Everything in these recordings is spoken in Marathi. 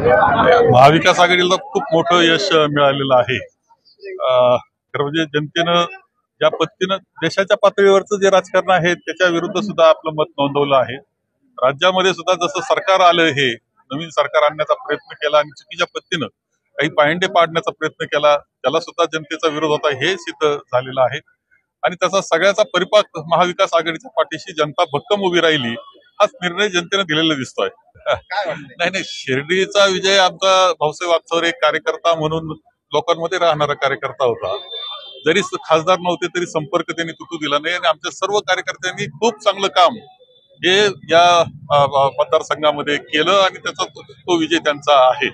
महाविकास आघाडीला खूप मोठं यश मिळालेलं आहे। खरं म्हणजे जनतेनं ज्या पद्धतीनं देशाच्या पातळीवरचं जे राजकारण आहे त्याच्या विरुद्ध सुद्धा आपलं मत नोंदवलं आहे। राज्यामध्ये सुद्धा जसं सरकार आलं, हे नवीन सरकार आणण्याचा प्रयत्न केला आणि चुकीच्या पद्धतीनं काही पायंडे पाडण्याचा प्रयत्न केला, त्याला सुद्धा जनतेचा विरोध होता हे सिद्ध झालेलं आहे। आणि त्याचा सगळ्याचा परिपाक महाविकास आघाडीच्या पाठीशी जनता भक्कम उभी राहिली, हाच निर्णय जनतेने दिलेला दिसतोय। नाही, शिर्डीचा विजय आमचा भाऊसाहेब वागचौरे एक कार्यकर्ता म्हणून लोकांमध्ये राहणारा कार्यकर्ता होता। जरी खासदार नव्हते तरी संपर्क त्यांनी तुटू दिला नाही आणि आमच्या सर्व कार्यकर्त्यांनी खूप चांगलं काम हे या मतदारसंघामध्ये केलं आणि त्याचा तो विजय त्यांचा आहे।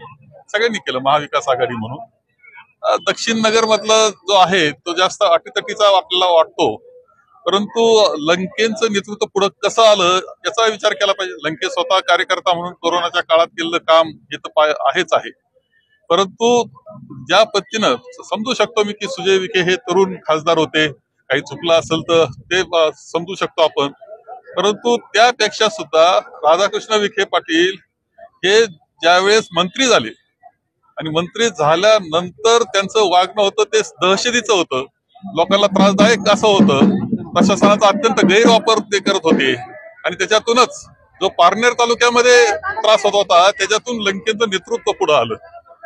सगळ्यांनी केलं महाविकास आघाडी म्हणून। दक्षिण नगर मधला जो आहे तो जास्त अटीतटीचा आपल्याला वाटतो, परंतु लंकेंचं नेतृत्व पुढे कसं आलं याचा विचार केला पाहिजे। लंके स्वतः कार्यकर्ता म्हणून कोरोनाच्या काळात केलेलं काम हे तर आहेच आहे, परंतु ज्या पद्धतीनं समजू शकतो मी की सुजय विखे हे तरुण खासदार होते, काही चुकलं असेल तर ते समजू शकतो आपण, परंतु त्यापेक्षा सुद्धा राधाकृष्ण विखे पाटील हे ज्यावेळेस मंत्री झाले आणि मंत्री झाल्यानंतर त्यांचं वागणं होतं ते दहशतीचं होतं, लोकांना त्रासदायक असं होतं, प्रशासनाचा अत्यंत गैरवापर ते करत होते आणि त्याच्यातूनच जो पारनेर तालुक्यामध्ये त्रास होत होता त्याच्यातून लंकेचं नेतृत्व पुढे आलं।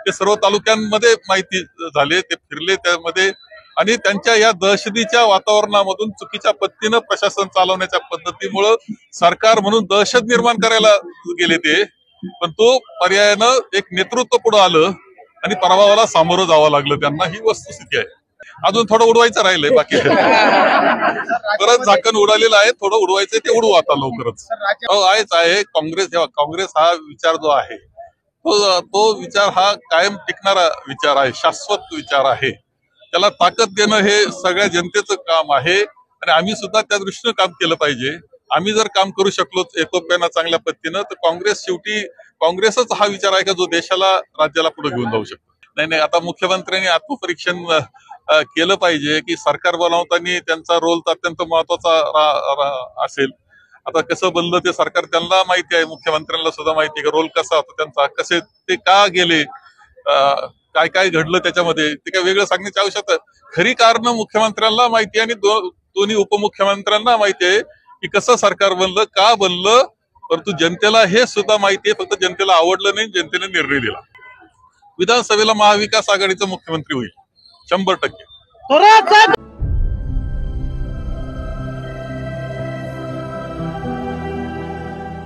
ते सर्व तालुक्यांमध्ये माहिती झाले, ते फिरले त्यामध्ये आणि त्यांच्या या दहशतीच्या वातावरणामधून चुकीच्या पद्धतीनं प्रशासन चालवण्याच्या पद्धतीमुळं सरकार म्हणून दहशत निर्माण करायला गेले ते, पण तो पर्यायानं एक नेतृत्व पुढे आलं आणि पराभवाला सामोरं जावं लागलं त्यांना, ही वस्तुस्थिती आहे। अजून थोडं उडवायचं राहिलंय, बाकी परत झाकण उडालेलं आहे, थोडं उडवायचंय, ते उडवू आता लवकरच। आहेच आहे काँग्रेस हा विचार जो आहे तो विचार हा कायम टिकणारा विचार आहे, शाश्वत विचार आहे। त्याला ताकद देणं हे सगळ्या जनतेचं काम आहे आणि आम्ही सुद्धा त्या दृष्टीनं काम केलं पाहिजे। आम्ही जर काम करू शकलो एकोप्यानं चांगल्या पद्धतीनं तर शेवटी काँग्रेसच हा विचार आहे का जो देशाला राज्याला पुढे घेऊन जाऊ शकतो। नाही, आता मुख्यमंत्र्यांनी आत्मपरीक्षण केलं पाहिजे की सरकार बनवताना त्यांचा रोल तर अत्यंत महत्वाचा असेल। आता कसं बनलं ते सरकार त्यांना माहिती आहे, मुख्यमंत्र्यांना सुद्धा माहिती आहे रोल कसा होता त्यांचा, कसे ते का गेले, काय काय घडलं त्याच्यामध्ये, ते काय वेगळं सांगण्याची आवश्यकता। खरी कारण मुख्यमंत्र्यांना माहिती आहे आणि दोन्ही उपमुख्यमंत्र्यांना माहिती आहे की कसं सरकार बनलं, का बनलं, परंतु जनतेला हे सुद्धा माहिती आहे, फक्त जनतेला आवडलं नाही, जनतेने निर्णय दिला। विधानसभेला महाविकास आघाडीचा मुख्यमंत्री होईल 100%।